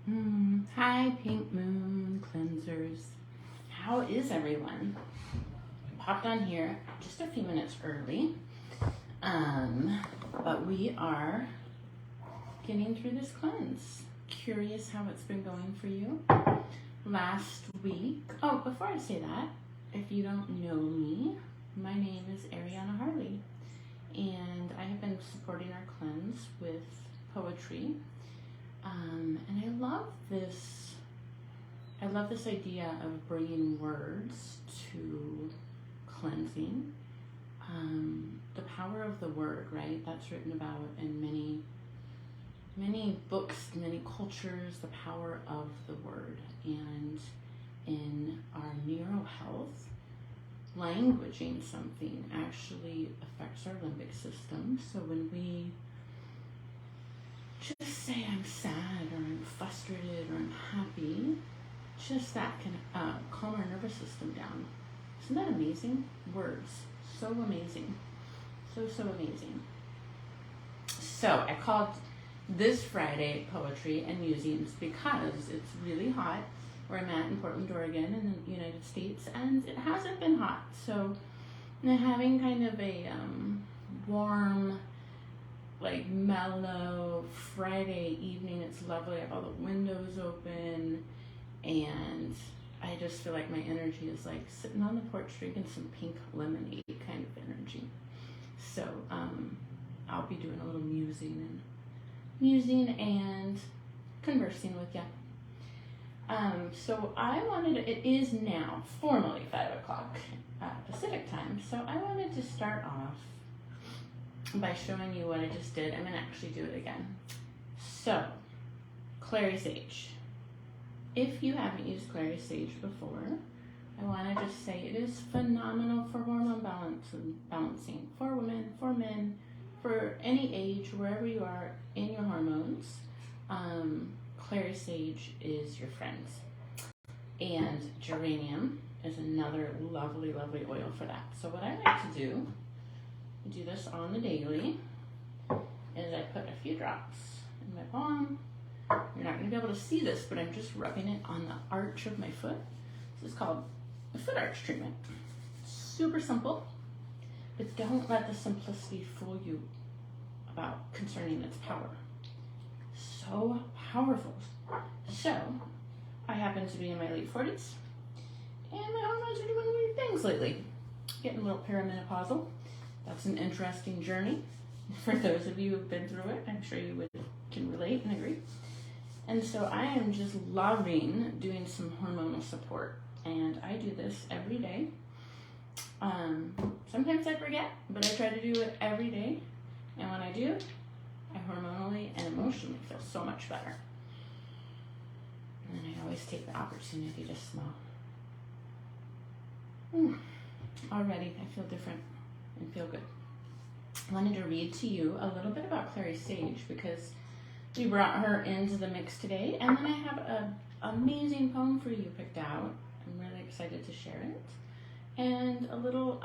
Hi, Pink Moon Cleansers. How is everyone? Popped on here just a few minutes early, but we are getting through this cleanse. Curious how it's been going for you. Last week, before I say that, if you don't know me, my name is Ariana Harley, and I have been supporting our cleanse with poetry. And I love this idea of bringing words to cleansing. The power of the word, right? That's written about in many books, many cultures, the power of the word. And in our neuro health, languaging something actually affects our limbic system. So when we just say I'm sad or I'm frustrated or I'm happy, just that can calm our nervous system down. Isn't that amazing? Words. So amazing. So amazing. So I called this Friday Poetry and Musings because it's really hot where I'm at in Portland, Oregon in the United States, and it hasn't been hot. So I'm having kind of a warm, like mellow Friday evening. It's lovely. I have all the windows open, and I just feel like my energy is like sitting on the porch drinking some pink lemonade kind of energy. So I'll be doing a little musing and conversing with you. So it is now formally 5 o'clock Pacific time. So I wanted to start off by showing you what I just did. I'm gonna actually do it again. So, clary sage. If you haven't used clary sage before, I wanna just say it is phenomenal for hormone balancing for women, for men, for any age, wherever you are in your hormones. Clary sage is your friend. And geranium is another lovely, lovely oil for that. So what I like to do this on the daily, is I put a few drops in my palm. You're not going to be able to see this, but I'm just rubbing it on the arch of my foot. This is called a foot arch treatment. Super simple, but don't let the simplicity fool you about concerning its power. So powerful. So, I happen to be in my late 40s, and my hormones are doing weird things lately. Getting a little perimenopausal. That's an interesting journey. For those of you who've been through it, I'm sure you can relate and agree. And so I am just loving doing some hormonal support. And I do this every day. Sometimes I forget, but I try to do it every day. And when I do, I hormonally and emotionally feel so much better. And then I always take the opportunity to smell. Already, I feel different and feel good. I wanted to read to you a little bit about clary sage because we brought her into the mix today, and then I have an amazing poem for you picked out. I'm really excited to share it, and a little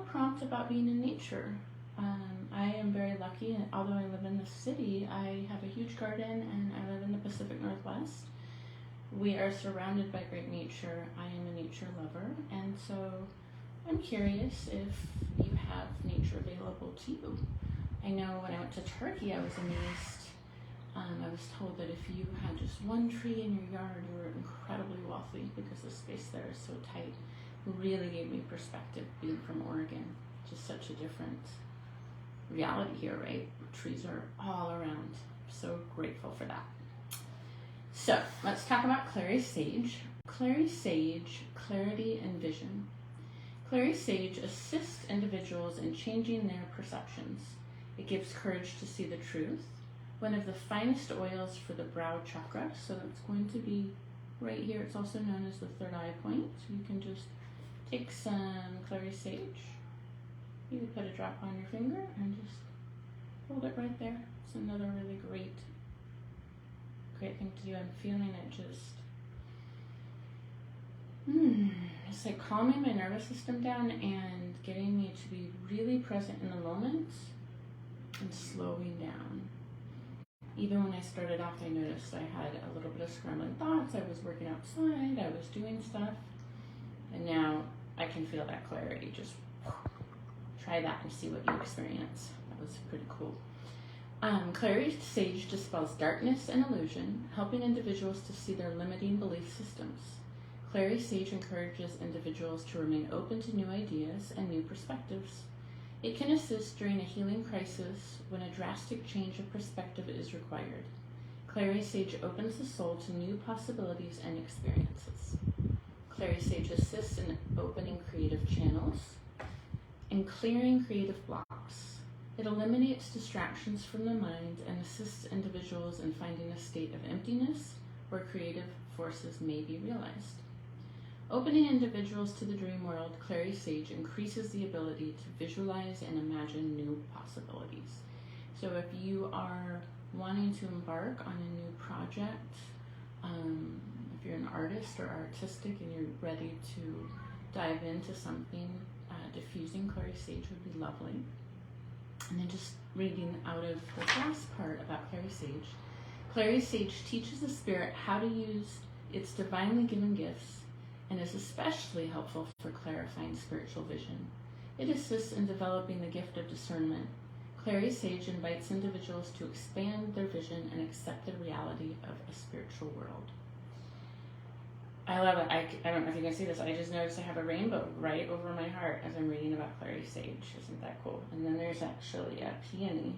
prompt about being in nature. I am very lucky, and although I live in the city, I have a huge garden, and I live in the Pacific Northwest. We are surrounded by great nature. I am a nature lover, and so I'm curious if you have nature available to you. I know when I went to Turkey, I was amazed. I was told that if you had just one tree in your yard, you were incredibly wealthy because the space there is so tight. It really gave me perspective being from Oregon. Just such a different reality here, right? Trees are all around. So grateful for that. So let's talk about clary sage. Clary sage, clarity and vision. Clary sage assists individuals in changing their perceptions. It gives courage to see the truth. One of the finest oils for the brow chakra, so that's going to be right here. It's also known as the third eye point. So you can just take some clary sage. You can put a drop on your finger and just hold it right there. It's another really great thing to do. I'm feeling it just it's like calming my nervous system down and getting me to be really present in the moment and slowing down. Even when I started off, I noticed I had a little bit of scrambling thoughts. I was working outside, I was doing stuff, and now I can feel that clarity. Just try that and see what you experience. That was pretty cool. Clarity Sage dispels darkness and illusion, helping individuals to see their limiting belief systems. Clarity Sage encourages individuals to remain open to new ideas and new perspectives. It can assist during a healing crisis when a drastic change of perspective is required. Clarity Sage opens the soul to new possibilities and experiences. Clarity Sage assists in opening creative channels and clearing creative blocks. It eliminates distractions from the mind and assists individuals in finding a state of emptiness where creative forces may be realized. Opening individuals to the dream world, Clarity Sage increases the ability to visualize and imagine new possibilities. So if you are wanting to embark on a new project, if you're an artist or artistic and you're ready to dive into something, diffusing Clarity Sage would be lovely. And then just reading out of the last part about Clarity Sage. Clarity Sage teaches the spirit how to use its divinely given gifts and is especially helpful for clarifying spiritual vision. It assists in developing the gift of discernment. Clarity Sage invites individuals to expand their vision and accept the reality of a spiritual world. I love it. I don't know if you can see this. I just noticed I have a rainbow right over my heart as I'm reading about Clarity Sage. Isn't that cool? And then there's actually a peony.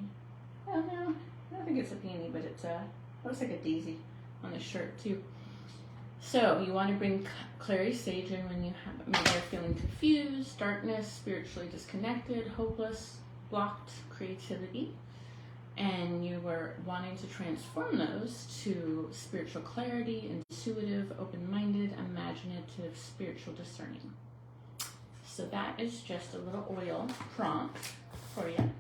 Oh no, I don't think it's a peony, but it looks like a daisy on the shirt too. So you want to bring Clarity Sage in when you maybe are feeling confused, darkness, spiritually disconnected, hopeless, blocked creativity, and you were wanting to transform those to spiritual clarity, intuitive, open-minded, imaginative, spiritual discerning. So that is just a little oil prompt for you.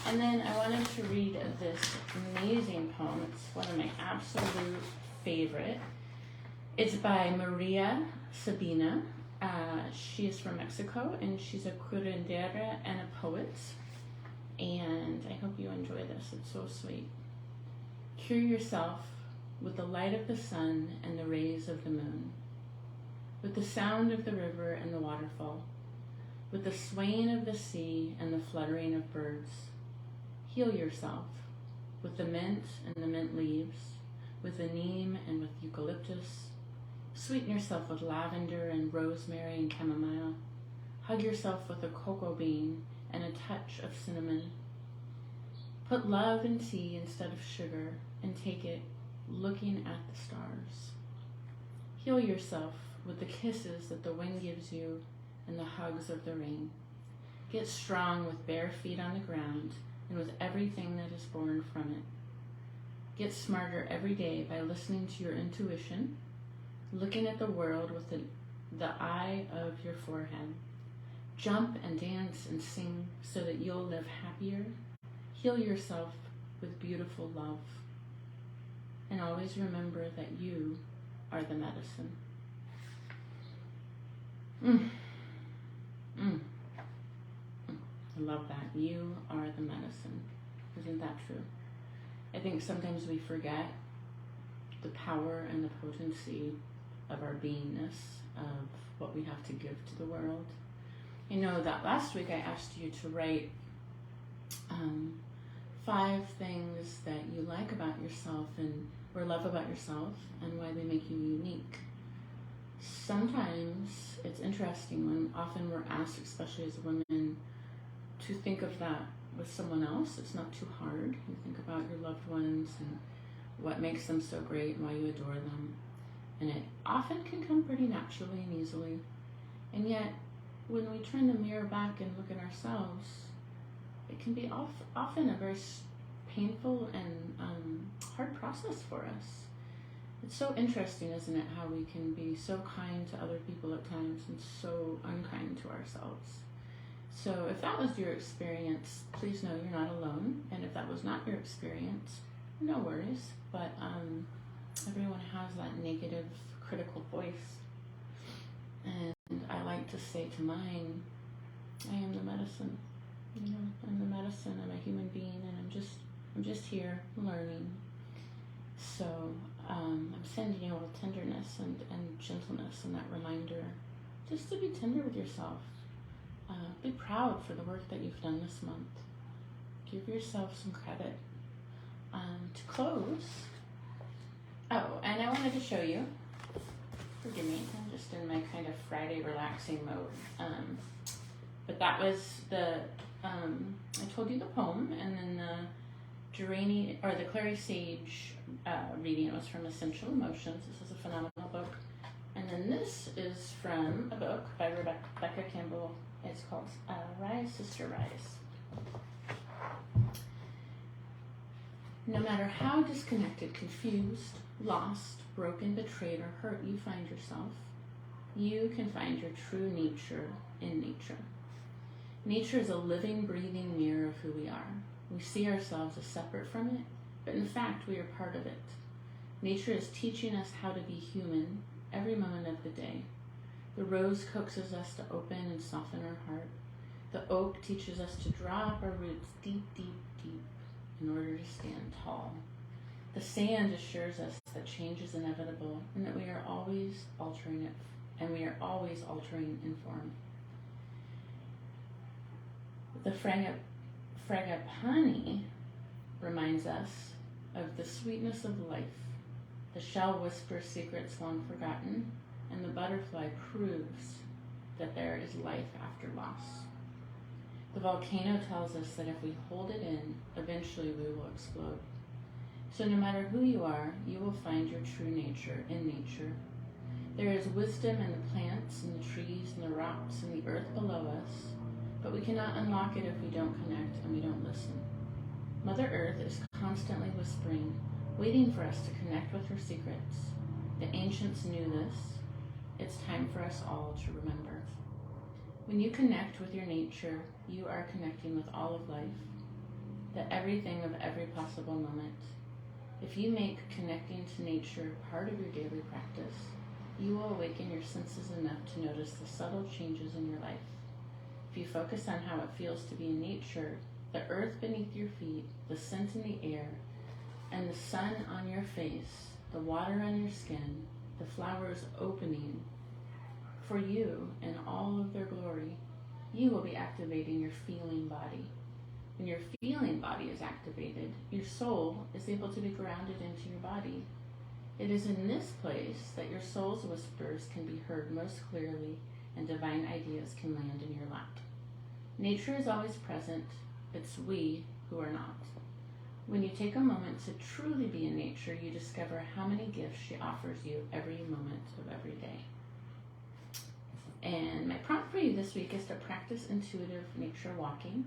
And then I wanted to read this amazing poem. It's one of my absolute favorite. It's by Maria Sabina. She is from Mexico, and she's a curandera and a poet. And I hope you enjoy this. It's so sweet. Cure yourself with the light of the sun and the rays of the moon, with the sound of the river and the waterfall, with the swaying of the sea and the fluttering of birds. Heal yourself with the mint and the mint leaves, with the neem and with eucalyptus. Sweeten yourself with lavender and rosemary and chamomile. Hug yourself with a cocoa bean and a touch of cinnamon. Put love in tea instead of sugar and take it looking at the stars. Heal yourself with the kisses that the wind gives you and the hugs of the rain. Get strong with bare feet on the ground and with everything that is born from it. Get smarter every day by listening to your intuition, looking at the world with the eye of your forehead. Jump and dance and sing so that you'll live happier. Heal yourself with beautiful love. And always remember that you are the medicine. I love that. You are the medicine. Isn't that true? I think sometimes we forget the power and the potency of our beingness, of what we have to give to the world. You know that last week I asked you to write 5 things that you like about yourself and or love about yourself and why they make you unique. Sometimes it's interesting when often we're asked, especially as women, to think of that with someone else. It's not too hard. You think about your loved ones and what makes them so great and why you adore them. And it often can come pretty naturally and easily. And yet, when we turn the mirror back and look at ourselves, it can be often a very painful and hard process for us. It's so interesting, isn't it, how we can be so kind to other people at times and so unkind to ourselves. So if that was your experience, please know you're not alone. And if that was not your experience, no worries. But everyone has that negative, critical voice. And I like to say to mine, I am the medicine. You know, I'm the medicine. I'm a human being, and I'm just I'm just here learning. So I'm sending you a little tenderness and gentleness and that reminder just to be tender with yourself. Be proud for the work that you've done this month. Give yourself some credit. To close, and I wanted to show you, forgive me, I'm just in my kind of Friday relaxing mode. But that was I told you the poem, and then the geranium, or the clary sage reading was from Essential Emotions. This is a phenomenal book. And then this is from a book by Rebecca Campbell. It's called Rise, Sister, Rise. No matter how disconnected, confused, lost, broken, betrayed, or hurt you find yourself, you can find your true nature in nature. Nature is a living, breathing mirror of who we are. We see ourselves as separate from it, but in fact we are part of it. Nature is teaching us how to be human every moment of the day. The rose coaxes us to open and soften our heart. The oak teaches us to draw up our roots deep, deep, deep in order to stand tall. The sand assures us that change is inevitable and that we are always altering it, and we are always altering in form. The frangipani reminds us of the sweetness of life. The shell whispers secrets long forgotten, and the butterfly proves that there is life after loss. The volcano tells us that if we hold it in, eventually we will explode. So no matter who you are, you will find your true nature in nature. There is wisdom in the plants and the trees and the rocks and the earth below us, but we cannot unlock it if we don't connect and we don't listen. Mother Earth is constantly whispering, waiting for us to connect with her secrets. The ancients knew this. It's time for us all to remember. When you connect with your nature, you are connecting with all of life, the everything of every possible moment. If you make connecting to nature part of your daily practice, you will awaken your senses enough to notice the subtle changes in your life. If you focus on how it feels to be in nature, the earth beneath your feet, the scent in the air, and the sun on your face, the water on your skin, the flowers opening for you in all of their glory, you will be activating your feeling body. When your feeling body is activated, your soul is able to be grounded into your body. It is in this place that your soul's whispers can be heard most clearly and divine ideas can land in your lap. Nature is always present. It's we who are not. When you take a moment to truly be in nature, you discover how many gifts she offers you every moment of every day. And my prompt for you this week is to practice intuitive nature walking.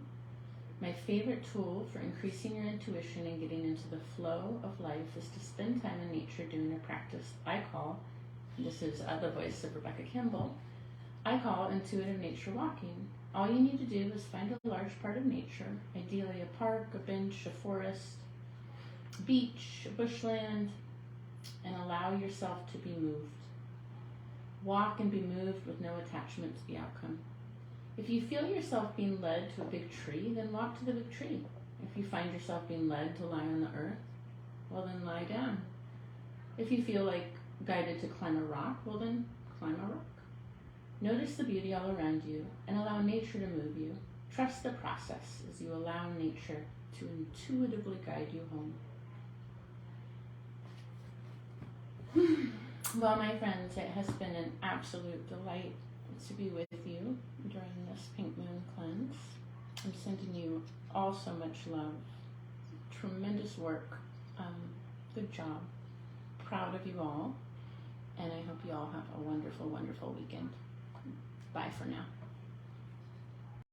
My favorite tool for increasing your intuition and getting into the flow of life is to spend time in nature doing a practice I call, this is the voice of Rebecca Campbell, I call intuitive nature walking. All you need to do is find a large part of nature, ideally a park, a bench, a forest, beach, a bushland, and allow yourself to be moved. Walk and be moved with no attachment to the outcome. If you feel yourself being led to a big tree, then walk to the big tree. If you find yourself being led to lie on the earth, well then lie down. If you feel like guided to climb a rock, well then climb a rock. Notice the beauty all around you and allow nature to move you. Trust the process as you allow nature to intuitively guide you home. Well, my friends, it has been an absolute delight to be with you during this Pink Moon cleanse. I'm sending you all so much love. Tremendous work. Good job. Proud of you all. And I hope you all have a wonderful, wonderful weekend. Bye for now.